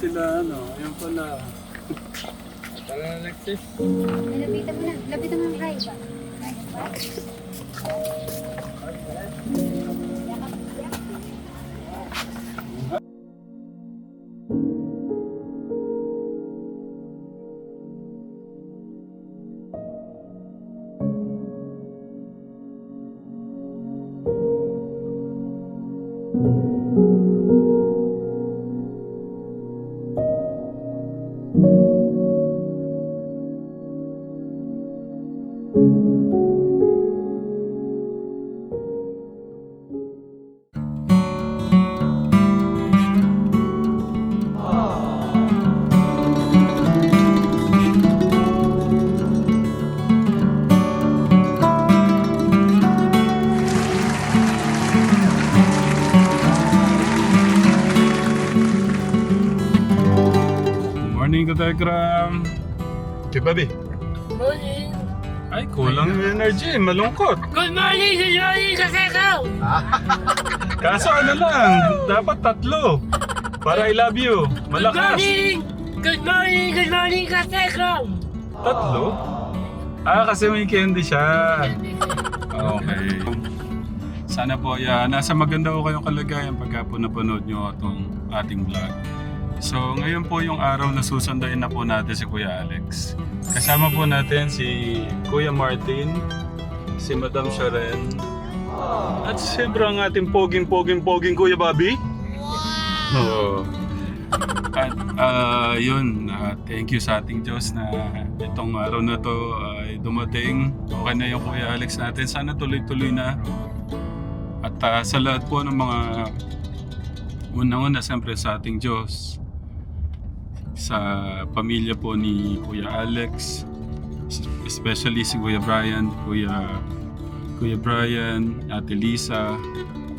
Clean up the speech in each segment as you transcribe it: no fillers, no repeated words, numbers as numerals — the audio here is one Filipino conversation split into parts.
sila, ano, ayun pala. Tara, Alexis. Lapitan mo na. Lapitan mo ng right ba? Morning, Katekram. Diba, Bi? Morning. Ay, kulang yung energy. Malungkot. Good morning, Katekram. Kaso ano lang, dapat 3. Para I love you. Malakas. Good morning, Katekram. 3? Ah, kasi may candy siya. Okay. Sana po, nasa maganda ko kayong kalagayan pagka po napanood nyo itong ating vlog. So, ngayon po yung araw na susunduin na po natin si Kuya Alex. Kasama po natin si Kuya Martin, si Madam Sharon, at siyempre ang ating poging Kuya Bobby. Wow! At yun, thank you sa ating Diyos na itong araw na to ay dumating. Okay na yung Kuya Alex natin. Sana tuloy-tuloy na. At sa lahat po ng mga unang-una siyempre sa ating Diyos, sa pamilya po ni Kuya Alex, especially si Kuya Brian, Kuya Brian, Ate Lisa,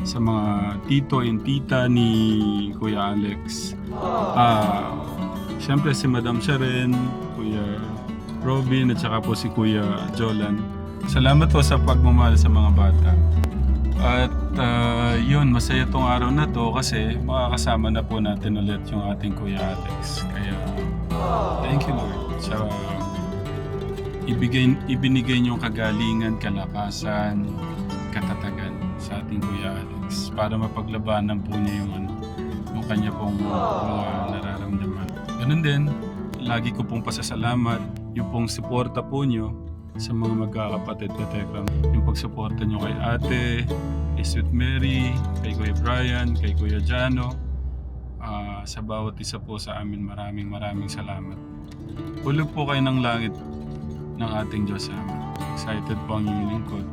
sa mga tito and tita ni Kuya Alex. Siyempre si Madam Sharon, Kuya Robin, at saka po si Kuya Jolan. Salamat po sa pagmamahal sa mga bata. At yun, masaya tong araw na to kasi makakasama na po natin ulit yung ating Kuya Alex. Kaya thank you Lord sa ibinigay niyong kagalingan, kalakasan, katatagan sa ating Kuya Alex para mapaglabanan po niya yung kanya pong mga nararamdaman. Ganun din, lagi ko pong pasasalamat yung pong suporta po niyo sa mga magkakapatid ko, Tekram. Yung pagsuporta nyo kay ate, kay Sweet Mary, kay Kuya Brian, kay Kuya Jano. Sa bawat isa po sa amin, maraming salamat. Hulog po kayo ng langit ng ating Diyos sa amin. Excited po ang inyong lingkod.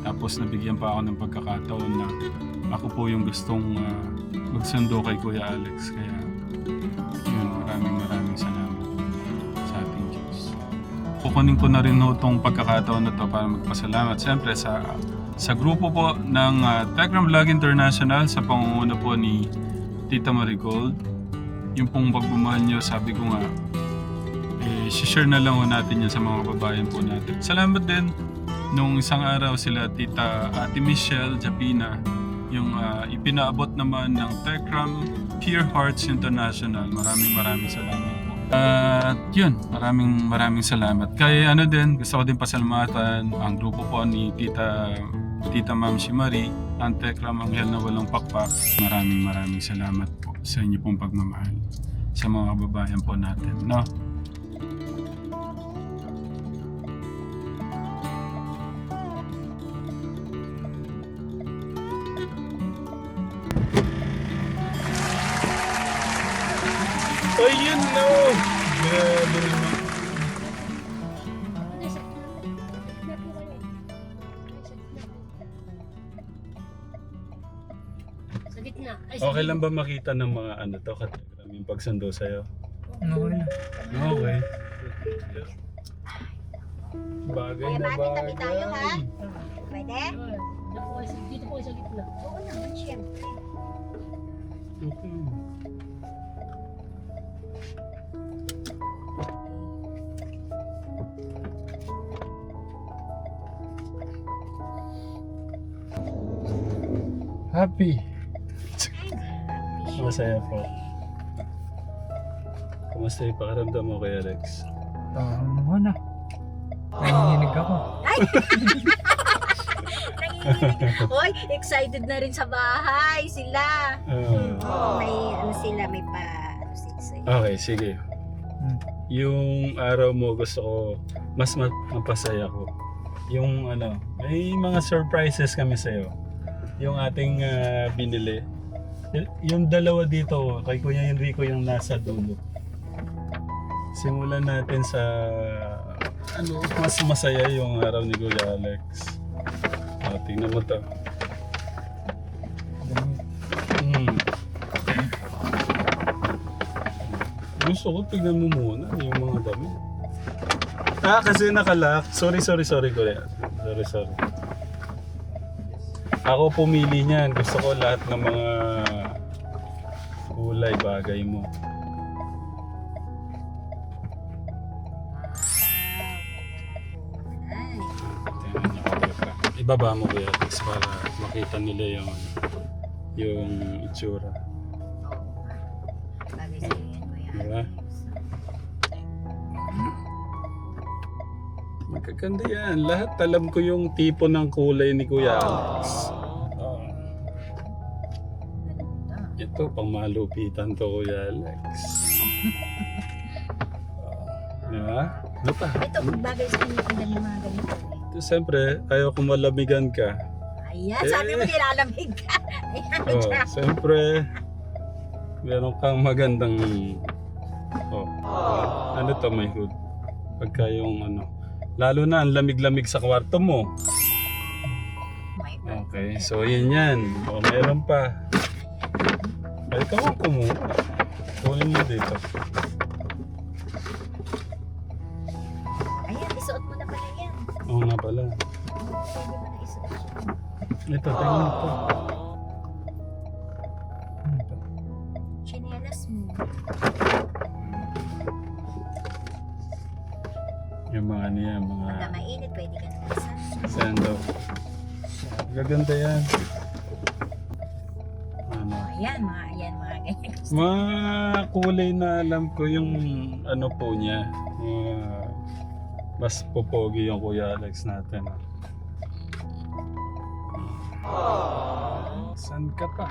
Tapos nabigyan pa ako ng pagkakataon na ako po yung gustong magsundo kay Kuya Alex. Kaya yun, maraming salamat sa ating Diyos. Kukunin ko na rin itong pagkakataon na to para magpasalamat. Siyempre sa grupo po ng Tekram Vlog International sa pangunguna po ni Tita Marigold. Yung pong pagmamahal nyo, sabi ko nga, share na lang natin yan sa mga babayan po natin. Salamat din nung isang araw sila Tita Ate Michelle Japina, yung ipinaabot naman ng Tekram Pure Hearts International. Maraming salamat po. At yun, maraming salamat. Kaya din, gusto ko din pasalamatan ang grupo po ni Tita Ma'am Shimari, ang Tekram Anghel na Walang Pakpak. Maraming salamat po sa inyo pong pagmamahal sa mga kababayan po natin, no? Ayun, no! Grabe naman. Sa gitna. Okay lang ba makita ng mga Katekram, yung pagsundo sa'yo? Okay na. Okay. Bagay na Tabi tayo, ha? bagay. Pwede? Dito po sa gitna. Oo naman, siyempre. Okay. Happy. Masaya po. Kumusta yung pakiramdam mo kay Alex? Wala. Nanginginig ako. Nanginginig. Hoy, excited na rin sa bahay sila. May ano sila, may pa ano sila sa'yo. Okay, sige. Yung araw mo gusto ko, mas mapasaya ko. Yung ano, may mga surprises kami sa'yo. Yung ating binili. Yung dalawa dito, kay Kuya Enrico yung nasa dulo. Simulan natin sa ano, mas masaya yung araw ni Kuya Alex. Tingnan mo to. Gusto ko tignan mo muna yung mga damit. Kasi nakalock. Sorry Kuya. Sorry. Ako pumili niyan. Gusto ko lahat ng mga kulay bagay mo. Ay, Tingnan niyo ako. Ibaba mo Kuya Alex para makita nila yung itsura. bagay sa'yo yan, Kuya Diba? Alex. Magkaganda yan. Lahat alam ko yung tipo ng kulay ni Kuya Alex. Ito, pang malupitan to Kuya Alex. Diba? Ano pa? Ito, bagay sa inyo ang dami mga ganito. Ito, siyempre, ayaw kong malamigan ka. Ayan, sabi mo nilalamig ka. Ayan, Siyempre, meron kang magandang... ano to, may hood. Pagka yung ano... Lalo na, ang lamig-lamig sa kwarto mo. Okay, so yun yan. Meron pa. Ay, ikaw ang kumuha. Kunin mo dito. Ayan, isuot mo na pala yan. Oo nga pala. Pwede mo na isuot siya. Ito, tingnan mo ito. Chinelas mo. Yung mga niya, mga Pagka mainit, pwede ka na isa. sando. Gaganda yan. Ano? Ayan, mga ganyan. Mga kulay na alam ko yung ano po niya. Mas popogi yung Kuya Alex natin. Saan ka pa?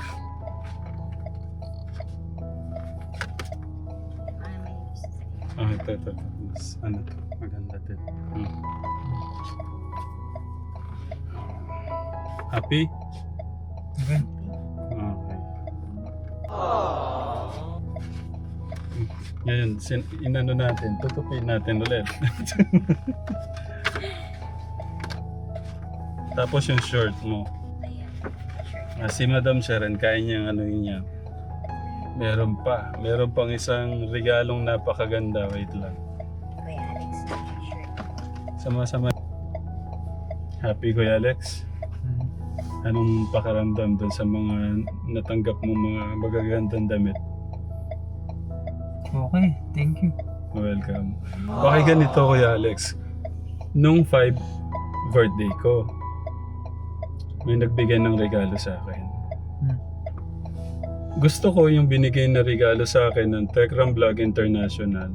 May isa sa'yo. Ito. Mas ano to? Maganda din. Happy? Okay. Okay. Ngayon, inano natin, tutupin natin ulit. Tapos yung short mo. Ayan, shirt. Si Madam Sharon, kaya niyang ano niya. Meron pa. Meron pang isang regalong napakaganda. Wait lang. Kuya Alex, shirt. Sama-sama. Happy Kuya Alex? Anong pakiramdam doon sa mga natanggap mo mga magagandang damit? Okay, thank you. Welcome. Okay, ganito Kuya Alex. Nung 5 birthday ko, may nagbigay ng regalo sa akin. Gusto ko yung binigay na regalo sa akin ng Tekram Vlog International.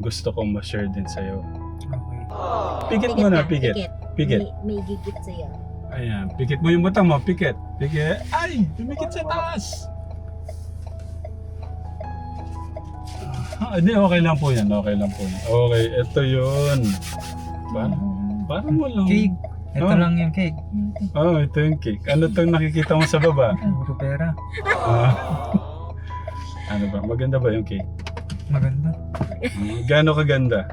Gusto kong ma-share din sa'yo. Okay. Pikit mo na, pikit. Pikit. May gigit sa'yo. Ayan, pikit mo yung butang mo, pikit. Pikit. Ay, dumikit sa taas. Hindi, okay lang po yan. Okay, ito yun. Parang walang... Cake. Ito Oh. lang yung cake. Ito yung cake. Ano itong nakikita mo sa baba? Puro pera. Ano ba? Maganda ba yung cake? Maganda. Gaano kaganda?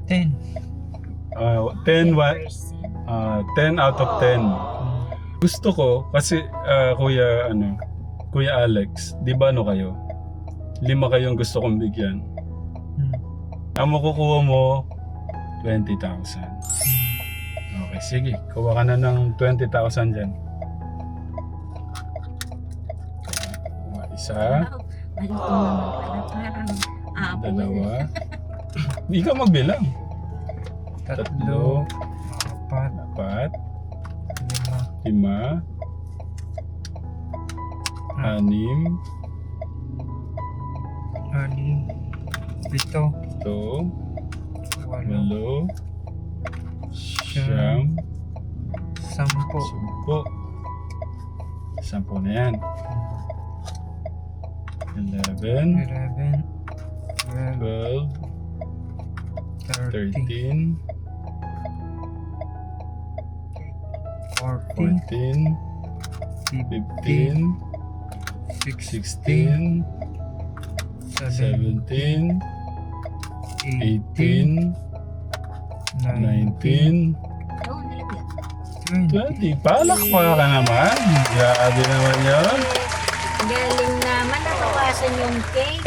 10. 10 out of 10. Gusto ko kasi Kuya Alex, di ba ano kayo? 5 kayong gusto kong bigyan. Ang makukuha mo 20,000. Okay, sige. Kuha ka na ng 20,000 dyan. Isa, Malito naman pala. Parang apple. dalawa. Ikaw magbilang. 3, 4, 4, 5, 5, 6, 6, 7, 8, 8, 9, 10, 10 na yan. 11, 11, 12, 12, 13, 13, 14, 14, 15, 15, 16, 17, 18, 19, 19, Oo, nalagyan. 20. Palakpa ka naman. Grabe naman yun. Galing naman, nabawasan yung cake.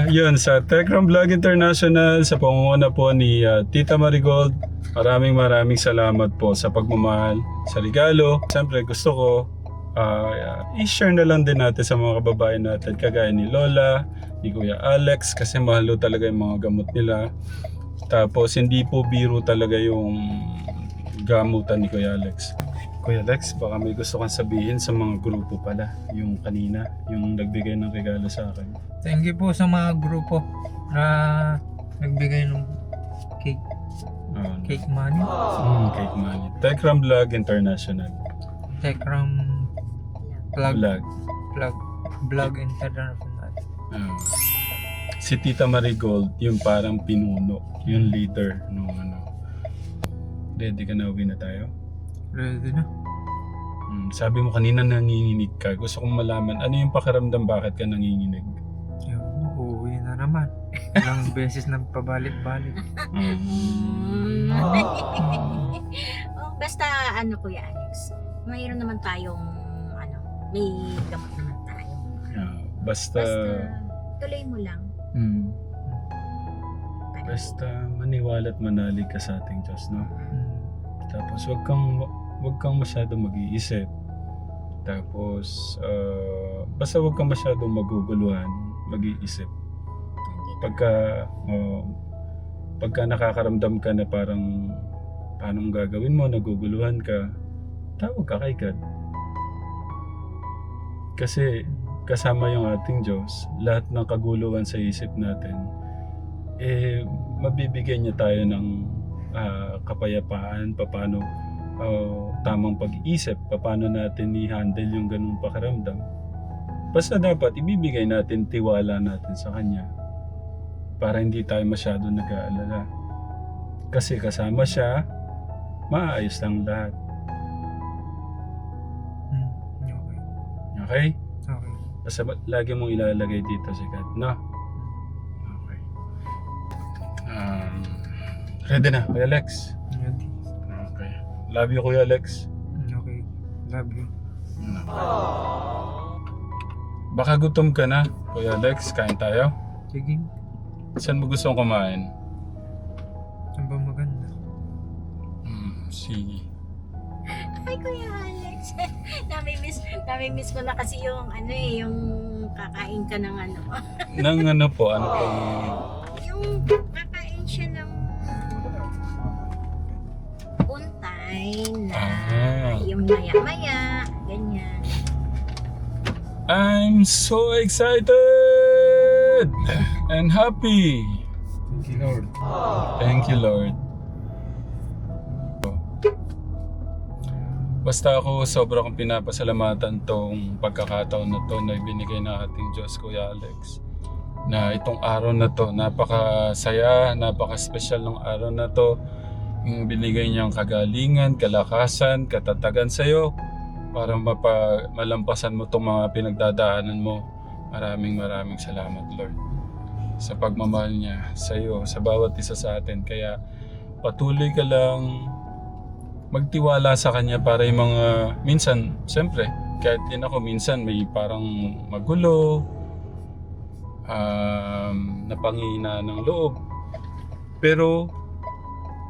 Yun, sa Techram Vlog International, sa pangunguna po ni Tita Marigold, maraming salamat po sa pagmamahal, sa regalo. Siyempre gusto ko i-share na lang din natin sa mga kababayan natin, kagaya ni Lola, ni Kuya Alex, kasi mahal talaga yung mga gamot nila. Tapos hindi po biro talaga yung gamutan ni Kuya Alex. Kuya Alex, baka may gusto kang sabihin sa mga grupo pala, yung kanina, yung nagbigay ng regalo sa akin. Thank you po sa mga grupo na nagbigay ng cake, cake money. Cake money. Techram Vlog International. Techram Vlog. Vlog International. Si Tita Marigold, yung parang pinuno, yung leader nung ano. Ready ka na, uwi na tayo? Ready na. Sabi mo kanina nanginginig ka. Gusto kong malaman, ano yung pakiramdam, bakit ka nanginginig? Yun, uuwi na naman. Ilang beses na pabalik-balik. Oh, basta ano, Kuya Alex, mayroon naman tayong may gamot naman tayo. Basta Tuloy mo lang. Basta maniwala at manalig ka sa ating Diyos, no? Tapos wag kang masyadong mag-iisip. Tapos basta wag kang masyadong maguguluhan, mag-iisip. Pagka nakakaramdam ka na parang paano mong gagawin mo, naguguluhan ka, tawag ka kay God. Kasi kasama yung ating Diyos, lahat ng kaguluhan sa isip natin, mabibigyan niya tayo ng kapayapaan, paano tamang pag-iisip, paano natin i-handle yung ganung pakiramdam. Basta dapat ibibigay natin tiwala natin sa Kanya para hindi tayo masyado nag-aalala. Kasi kasama siya, maayos lang lahat. Okay? Okay. Basta lagi mong ilalagay dito si God, no? Okay. Ready na, Kuya Alex? Ready. Okay. Love you, Kuya Alex. Okay. Love you. Baka gutom ka na, Kuya Alex. Kain tayo? Sige. Saan mo gustong kumain? Saan ba maganda? Sige. Ay, Kuya Alex. Nami-miss ko na kasi yung yung kakain ka ng Nang ano po, yung kakain siya ng untay na yung maya-maya, ganyan. I'm so excited and happy. Thank you, Lord. Thank you, Lord. Basta ako sobrang pinapasalamatan tong pagkakataon na to na ibinigay na ating Diyos, Kuya Alex. Na itong araw na to, napakasaya, napaka-special ng araw na to. Yung binigay niyang kagalingan, kalakasan, katatagan sa'yo para malampasan mo tong mga pinagdadaanan mo. Maraming salamat, Lord. Sa pagmamahal niya sa'yo, sa bawat isa sa atin. Kaya patuloy ka lang magtiwala sa Kanya para yung mga, minsan, siyempre, kahit din ako, minsan may parang magulo, napangihina ng loob. Pero,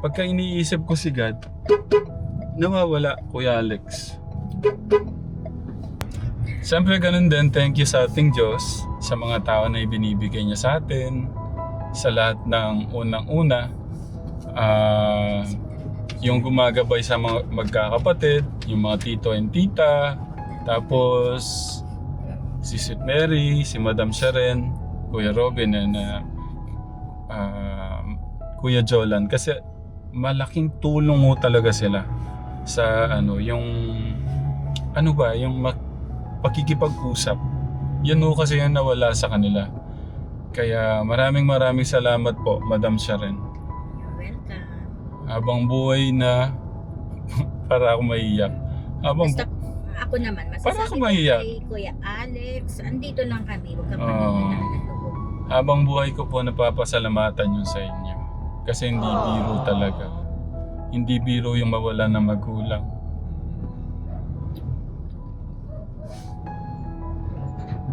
pagka iniisip ko si God, nawawala, Kuya Alex. Siyempre, ganun din, thank you sa ating Diyos, sa mga tao na ibinibigay niya sa atin, sa lahat ng unang-una, yung gumagabay sa mga magkakapatid, yung mga tito and tita, tapos si Sweet Mary, si Madam Sharon, Kuya Robin and Kuya Jolan kasi malaking tulong ho talaga sila sa yung pakikipag-usap. Yan ho kasi yung nawala sa kanila. Kaya maraming salamat po, Madam Sharon. You're welcome. Habang buhay na para ako maiyak. Basta ako naman, Para ako masasabi ko maiyak. kay Kuya Alex, andito lang kami, huwag kang Oo. manghihina ng loob. Habang buhay ko po napapasalamatan yun sa inyo. Kasi hindi biro talaga. Hindi biro yung mawala ng magulang.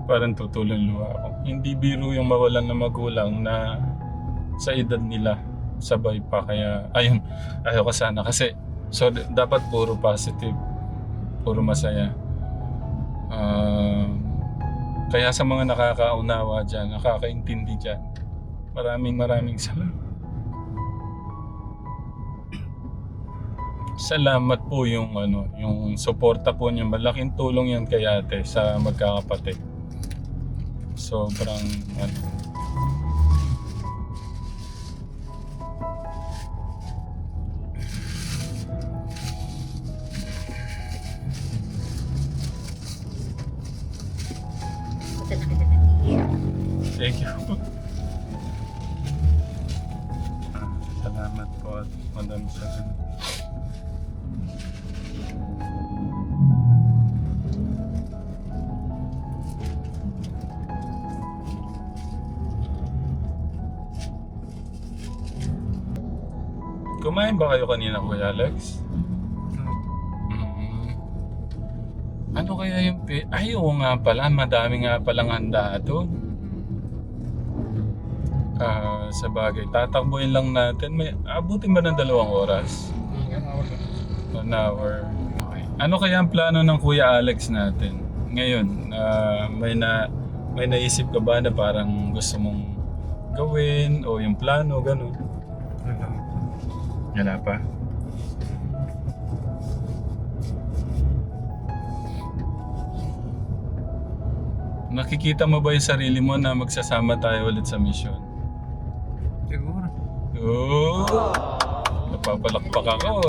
Parang tutulong luha ako. Hindi biro yung mawalan ng magulang na sa edad nila sabay pa. Kaya ayun, ayoko sana kasi so dapat puro positive, puro masaya. Kaya sa mga nakakaunawa dyan, nakakaintindi dyan, maraming salamat. Salamat po yung yung suporta po niyo. Malaking tulong yan kay ate sa magkakapatid. Sobrang Punta na kita ng iiyak. thank you. Salamat po at Madam Sharon. Kumain ba kayo kanina, Kuya Alex? Mm. Ano kaya yung ay, oo nga pala, madami nga palang handa doon. Sa bagay, tatakbuhin lang natin. May abutin ba ng 2 oras? 1 hour. Okay. Ano kaya ang plano ng Kuya Alex natin? Ngayon, may naisip ka ba na parang gusto mong gawin o yung plano, gano'n? Wala pa. Nakikita mo ba yung sarili mo na magsasama tayo ulit sa mission? Siguro. Oh! Napapalakpak ako.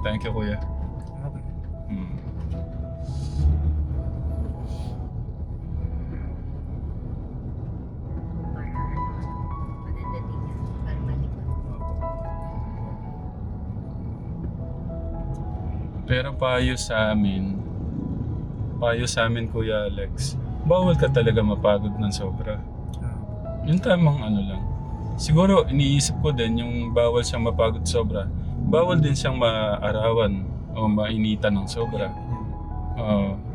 Thank you, Kuya. Okay. Hmm. Para maganda din yan, para malikot. Pero payo sa amin, Kuya Alex, bawal ka talaga mapagod ng sobra. Yung tamang lang. Siguro iniisip ko din yung bawal siyang mapagod sobra. Bawal din siyang maarawan o mainitan ng sobra.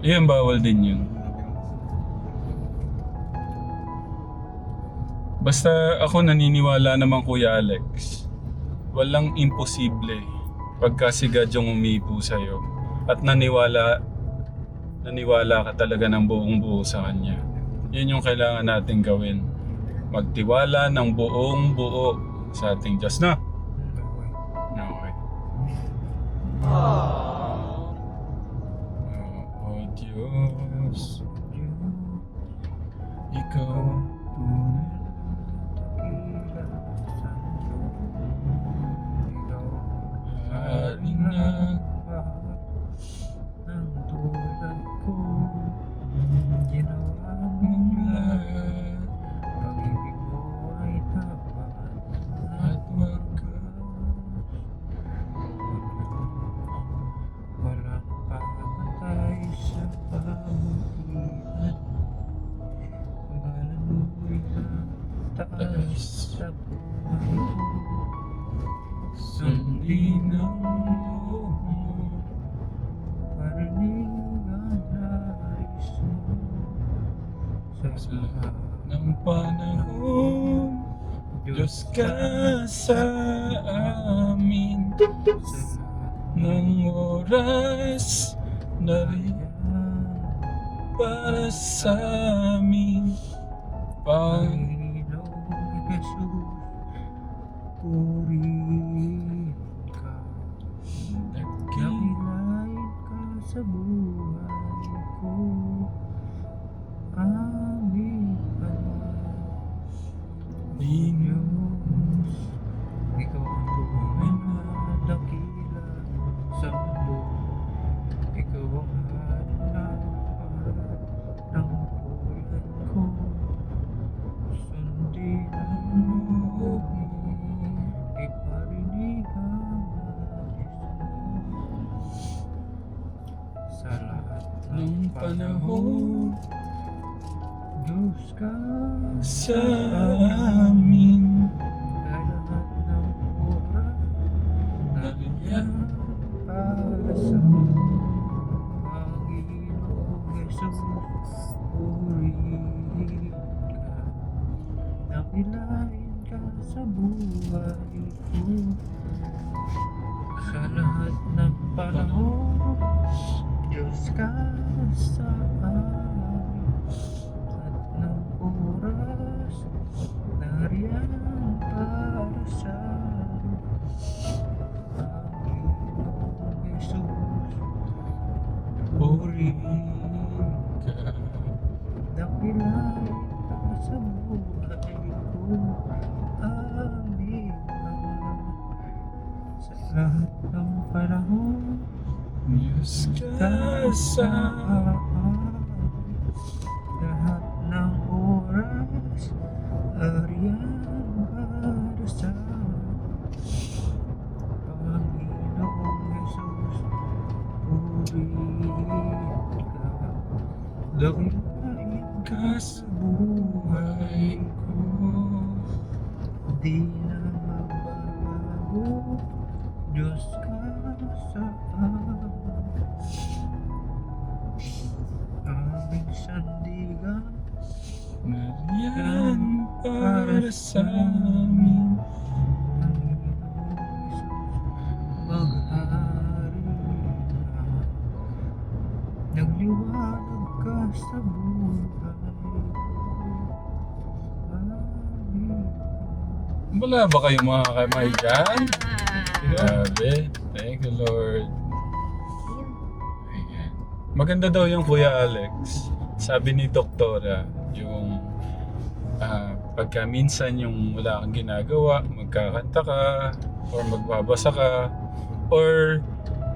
Yun, bawal din yun. Basta ako naniniwala naman, Kuya Alex, walang imposible pagka si God yung umipo sa'yo at naniwala ka talaga ng buong buo sa Kanya. Yun yung kailangan natin gawin. Magtiwala ng buong buo sa ating Diyos na. Okay. Oh Diyos, Ikaw hari na ang tulad ko, ginawa mong lahat pag-ibig mo ay tapat at walang pamatay sa pamutihan. Pangalan mo'y taas sa buhay ko. sundin ang loob mo. Parinig ang nais mo sa lahat Ng panahon, Diyos ka sa amin. Ng oras na rin para sa amin. Panginoong Jesus, purihin ka. Dakilain ka sa buhay ko. Nung panahon Diyos ka sa amin, lahat ng oras nariyan para sa Panginoong Jesus. Purihin ka, nakilain ka sa buhay ko. Sa lahat ng panahon, Diyos ka sa amin. At ng oras, nariyan para sa Panginoong Jesus. purihin ka. Nakilain ka sa buhay ko. Amin, Ama. Sa lahat ng panahon, Diyos ka sa lahat ng oras, ariyan para sa Panginoong Jesus. Purihin ka, dakilain ka sa buhay ko. Di na magbabago, Diyos ka sa aming sandigan. nariyan para sa amin. Panginoong Jesus, maghari ka. Nagliwanag ka sa buhay ko. Amin. Wala ba kayong mga kamay dyan? Ah, Grabe. Thank you, Lord. yun. Ayan. Maganda daw yung Kuya Alex. Sabi ni Doktora, yung pagka minsan yung wala kang ginagawa, magkakanta ka, or magbabasa ka, or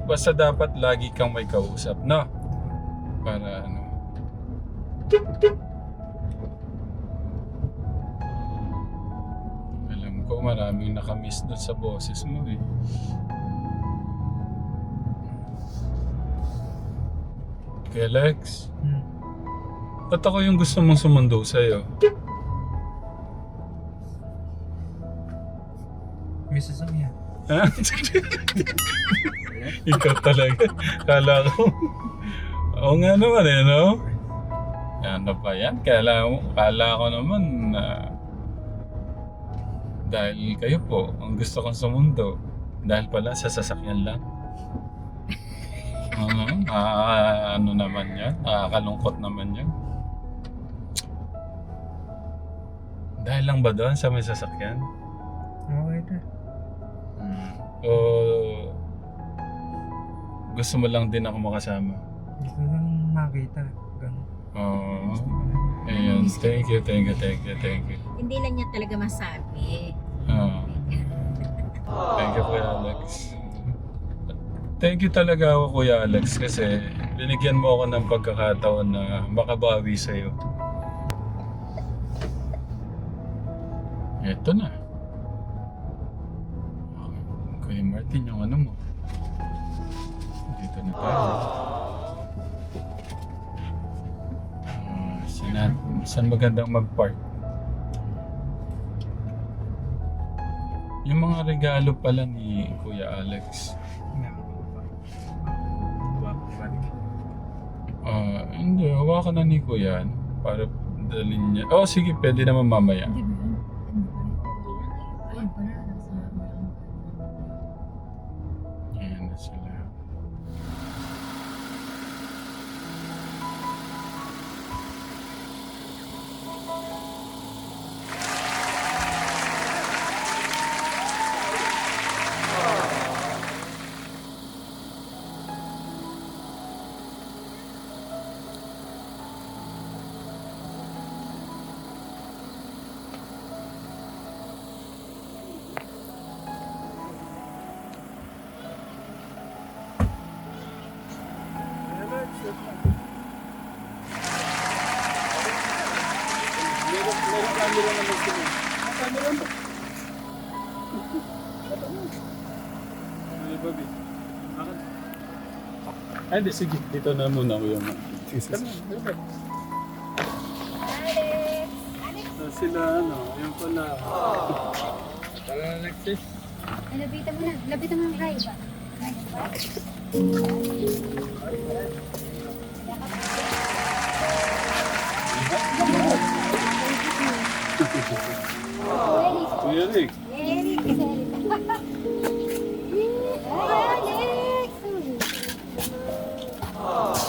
basta dapat lagi kang may kausap, no? Para ano. Alam ko maraming nakamiss doon sa boses mo eh. Kuya Alex, ba't ako yung gusto mong sumundo sa'yo? Mrs. Amia. Ha? Ikaw talaga. Kala ko. Oo nga naman eh, no? Ano ba yan? Kala ko naman na dahil kayo po ang gusto kong sumundo. Dahil pala sa sasakyan lang. Ano naman yan? Nakakalungkot naman yan. Dahil lang ba doon sa may sasakyan? Okay na. O gusto mo lang din ako makasama? Gusto ko lang makita. Ganun. Oo. Ayun. Thank you. Hindi lang niya talaga masabi. Oo. Thank you, Kuya Alex. Thank you talaga ako, Kuya Alex, kasi binigyan mo ako ng pagkakataon na makabawi sa'yo. Eto na. Kuya Martin, yung ano mo. Dito na tayo. Saan magandang mag-park? Yung mga regalo pala ni Kuya Alex. Hindi, hawakan na ni Kuya para dalhin niya. Oh, sige, pwede naman mamaya. Ayan na sila. Meron camera naman sila. Camera mo. Ay, babi. Akan. Ay, di, sige. Dito na muna ako yung... Sige. Sila, ano, yung pala. Tara, Alexis. Lapitan mo na. Lapitan mo ng high ba? Kuya Rick. Eric, Alex!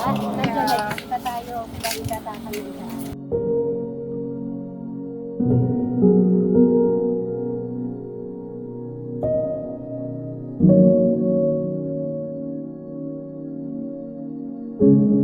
Nandiyan na tayo. Bakit tatakal na? Thank you.